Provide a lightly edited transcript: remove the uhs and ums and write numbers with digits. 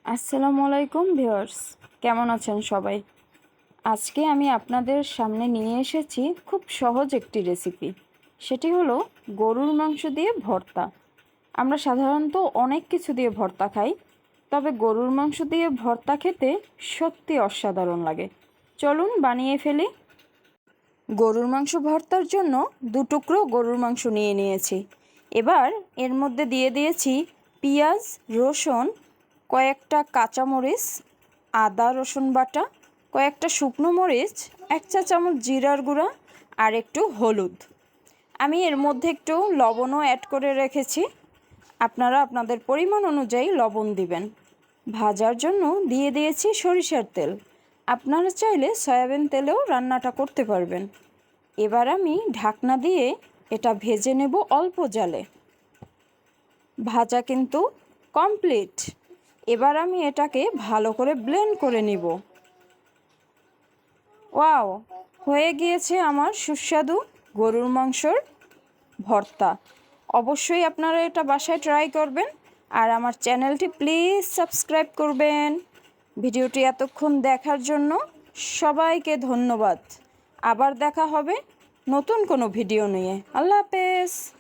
আসসালামু আলাইকুম ভিউয়ার্স, কেমন আছেন সবাই? আজকে আমি আপনাদের সামনে নিয়ে এসেছি খুব সহজ একটি রেসিপি। সেটি হলো গরুর মাংস দিয়ে ভর্তা। আমরা সাধারণত অনেক কিছু দিয়ে ভর্তা খাই, তবে গরুর মাংস দিয়ে ভর্তা খেতে সত্যি অসাধারণ লাগে। চলুন বানিয়ে ফেলি। গরুর মাংস ভর্তার জন্য 2 টুকরো গরুর মাংস নিয়েছি। এবার এর মধ্যে দিয়ে দিয়েছি পেঁয়াজ, রসুন, কয়েকটা কাঁচামরিচ, আদা রসুন বাটা, কয়েকটা শুকনো মরিচ, 1 চা চামচ জিরার গুঁড়া আর একটু হলুদ। আমি এর মধ্যে একটু লবণও অ্যাড করে রেখেছি। আপনারা আপনাদের পরিমাণ অনুযায়ী লবণ দিবেন। ভাজার জন্য দিয়ে দিয়েছি সরিষার তেল। আপনারা চাইলে সয়াবিন তেলেও রান্নাটা করতে পারবেন। এবার আমি ঢাকনা দিয়ে এটা ভেজে নেব অল্প জালে। ভাজা কিন্তু কমপ্লিট। এবার আমি এটাকে ভালো করে ব্লেন্ড করে নিব। ওয়াও, হয়ে গিয়েছে আমার সুস্বাদু গরুর মাংসর ভর্তা। অবশ্যই আপনারা এটা বাসায় ট্রাই করবেন আর আমার চ্যানেলটি প্লিজ সাবস্ক্রাইব করবেন। ভিডিওটি এতক্ষণ দেখার জন্য সবাইকে ধন্যবাদ। আবার দেখা হবে নতুন কোনো ভিডিও নিয়ে। আল্লাহ হাফেজ।